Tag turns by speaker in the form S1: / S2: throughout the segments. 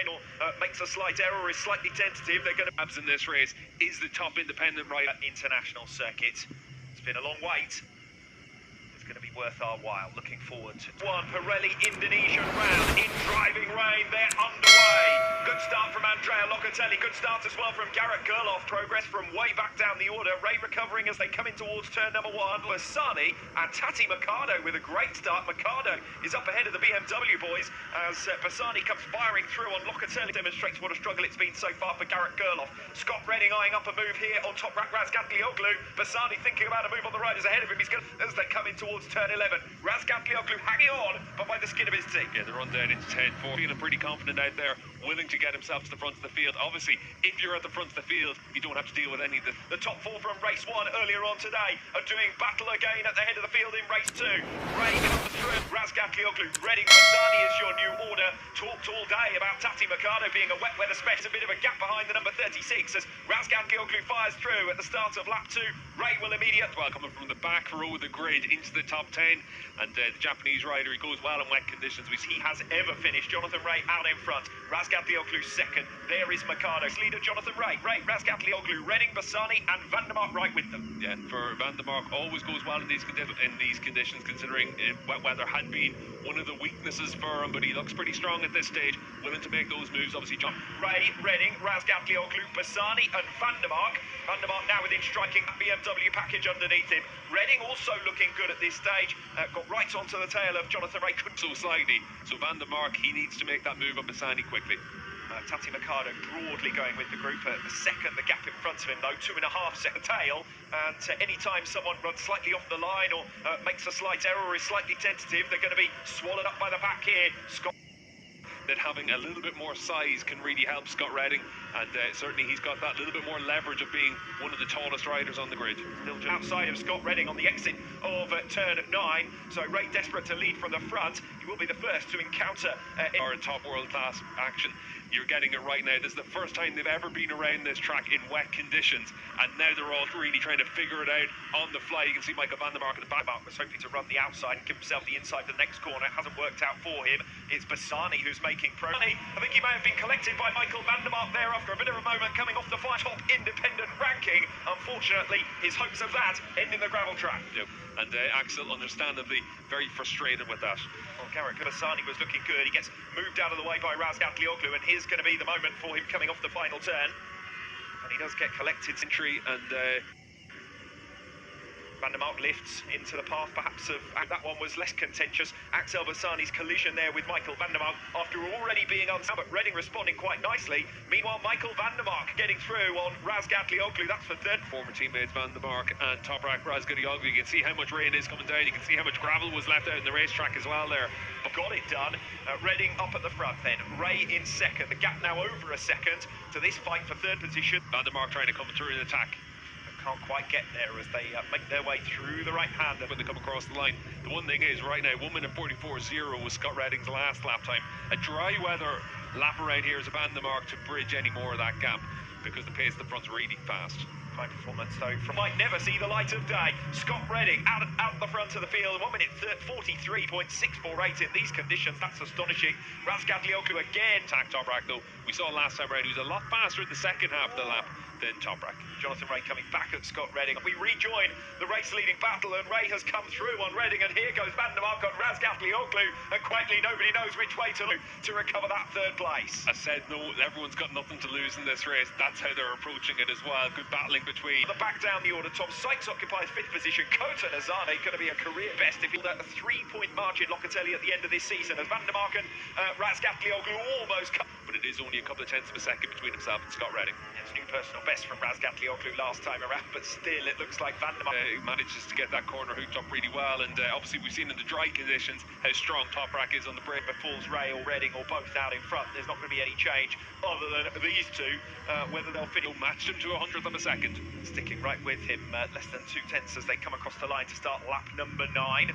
S1: line or makes a slight error or is slightly tentative, they're going to...
S2: Abs in this race is the top independent rider.
S1: International circuit. It's been a long wait. It's going to be worth our while. Looking forward to one Pirelli Indonesian round in driving rain. They're underway. Good start from Andrea Locatelli. Good start as well from Garrett Gerloff. Progress from way back down the order. Ray recovering as they come in towards turn number one. Bassani and Tati Mercado with a great start. Mercado is up ahead of the BMW boys as Bassani comes firing through on Locatelli. Demonstrates what a struggle it's been so far for Garrett Gerloff. Scott Redding eyeing up a move here on top rack. Razgatlioglu. Bassani thinking about a move on the riders ahead of him. He's going as they come in towards turn 11. Razgatlioglu hanging on, but by the skin of his teeth.
S2: Yeah, the run down into 10-4. Feeling pretty confident out there, willing to get himself to the front of the field. Obviously, if you're at the front of the field, you don't have to deal with any of
S1: the top four from race one earlier on today are doing battle again at the head of the field in race two. Ray comes through. Razgatlioglu, Redding, Bassani is your new order. Talked all day about Tati Mercado being a wet weather specialist. A bit of a gap behind the number 36 as Razgatlioglu fires through at the start of lap two. Ray will immediately...
S2: Well, coming from the back row of the grid into the top 10, and the Japanese rider, he goes well in wet conditions, which
S1: he has ever finished. Jonathan Ray out in front. Razgatlioglu second. There is Mercado. Leader Jonathan Ray. Razgatlioglu, Redding, Bassani and Van der Mark right with them.
S2: Yeah, for Van der Mark, always goes well in these conditions, considering wet weather had been one of the weaknesses for him, but he looks pretty strong at this stage, willing to make those moves. Obviously, John
S1: Ray, Redding, Razgatlioglu, Bassani and Van der Mark. Van der Mark now within striking BMW package underneath him. Redding also looking good at this stage. Got right onto the tail of Jonathan Ray.
S2: So slightly. So Van der Mark, he needs to make that move on Bassani quickly.
S1: Tati Mercado broadly going with the group at the second. The gap in front of him, though, 2.5 second tail. And any time someone runs slightly off the line or makes a slight error or is slightly tentative, they're going to be swallowed up by the back here. Scott.
S2: That having a little bit more size can really help Scott Redding, and certainly he's got that little bit more leverage of being one of the tallest riders on the grid.
S1: Still just outside of Scott Redding on the exit of turn 9, so Ray desperate to lead from the front. He will be the first to encounter
S2: our top world-class action. You're getting it right now. This is the first time they've ever been around this track in wet conditions, and now they're all really trying to figure it out on the fly. You can see Michael Van der Mark at the back.
S1: Was hoping to run the outside and give himself the inside for the next corner. It hasn't worked out for him. It's Bassani who's making progress. I think he may have been collected by Michael Van der Mark there after a bit of a moment coming off the top independent ranking. Unfortunately, his hopes of that end in the gravel track.
S2: Yep. And Axel, understandably, very frustrated with that.
S1: Well, Garrett Bassani was looking good. He gets moved out of the way by Razgatlioglu, and here's going to be the moment for him coming off the final turn. And he does get collected.
S2: Entry and...
S1: Van der Mark lifts into the path, perhaps of that one was less contentious. Axel Bassani's collision there with Michael Van der Mark after already being unsound, but Redding responding quite nicely. Meanwhile, Michael Van der Mark getting through on Razgatlioglu. That's for third.
S2: Former teammates Van der Mark and Toprak Razgatlioglu. You can see how much rain is coming down. You can see how much gravel was left out in the racetrack as well there.
S1: Got it done. Redding up at the front then. Ray in second. The gap now over a second to this fight for third position.
S2: Van der Mark trying to come through in attack.
S1: Can't quite get there as they make their way through the right hand
S2: when they come across the line. The one thing is, right now, 1 minute 44.0 was Scott Redding's last lap time. A dry weather lap around here is a Van der Mark to bridge any more of that gap because the pace of the front's really fast.
S1: Fine performance, though, might never see the light of day. Scott Redding out the front of the field, 1 minute 43.648 in these conditions. That's astonishing. Razgatlioglu again.
S2: Attack Toprak, though. We saw last time around he was a lot faster in the second half of the lap than Toprak.
S1: Jonathan Ray coming back at Scott Redding. We rejoin the race-leading battle, and Ray has come through on Redding, and here goes Van der Mark on Razgatlioglu, and quietly nobody knows which way to recover that third place.
S2: I said no, everyone's got nothing to lose in this race. That's how they're approaching it as well. Good battling between.
S1: The back down the order. Tom Sykes occupies 5th position. Kota Nazane going to be a career best if he'll get a 3-point margin. Locatelli at the end of this season as Van der Mark and Razgatlioglu almost cut.
S2: But it is only a couple of tenths of a second between himself and Scott Redding.
S1: It's a new personal best from Razgatlioglu last time around, but still it looks like Van der Mark
S2: manages to get that corner hooked up really well, and obviously we've seen in the dry conditions how strong Toprak is on the brake.
S1: But falls Ray or Redding or both out in front, there's not going to be any change other than these two, whether they'll finish.
S2: Matched him to 100th of a second.
S1: Sticking right with him, less than 2 tenths as they come across the line to start lap number 9.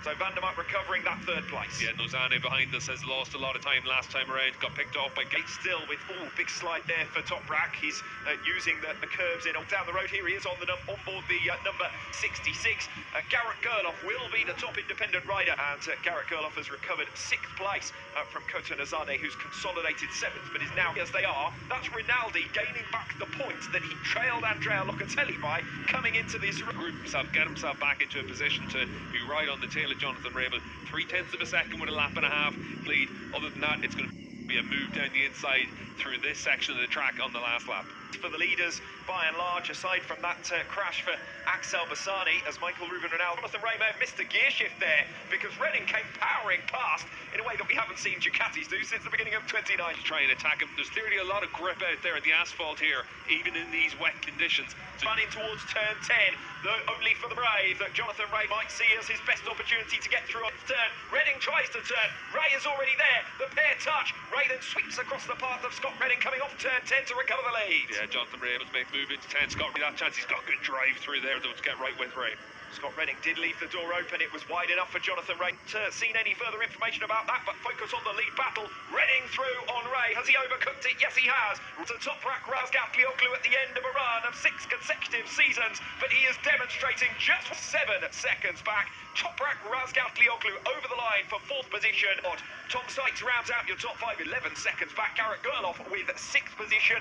S1: So Van der Mark recovering that third place.
S2: Yeah, Nazane behind us has lost a lot of time last time around, got picked off by Gates.
S1: Still with big slide there for Toprak. He's using the curves in. Down the road here, he is on board the number 66. Garrett Gerloff will be the top independent rider, and Garrett Gerloff has recovered 6th place from Kota Nazane, who's consolidated 7th, but is now, as they are, that's Rinaldi gaining back the point that he trailed Andrea Locatelli by coming into this
S2: Group himself, get himself back into a position to be right on the tail of Jonathan Rabel. 0.3 of a second with a lap and a half lead. Other than that, it's going to be a move down the inside through this section of the track on the last lap.
S1: For the leaders, by and large, aside from that crash for Axel Bassani, as Michael Ruben Ronaldo, Jonathan Ray may have missed a gear shift there, because Redding came powering past in a way that we haven't seen Ducatis do since the beginning of 29.
S2: To try and attack him. There's clearly a lot of grip out there in the asphalt here, even in these wet conditions.
S1: Running towards turn 10, though only for the brave that Jonathan Ray might see as his best opportunity to get through on the turn. Redding tries to turn, Ray is already there, the pair touch, Ray then sweeps across the path of Scott Redding coming off turn 10 to recover the lead.
S2: Yeah, Jonathan Rabel's made move into 10. Scott, that chance, he's got good drive through there though to get right with Ray.
S1: Scott Redding did leave the door open. It was wide enough for Jonathan Ray. Seen any further information about that, but focus on the lead battle. Redding through on Ray. Has he overcooked it? Yes, he has. To Toprak Razgatlioglu at the end of a run of 6 consecutive seasons, but he is demonstrating just 7 seconds back. Toprak Razgatlioglu over the line for 4th position. Tom Sykes rounds out your top 5, 11 seconds back. Garrett Gerloff with 6th position.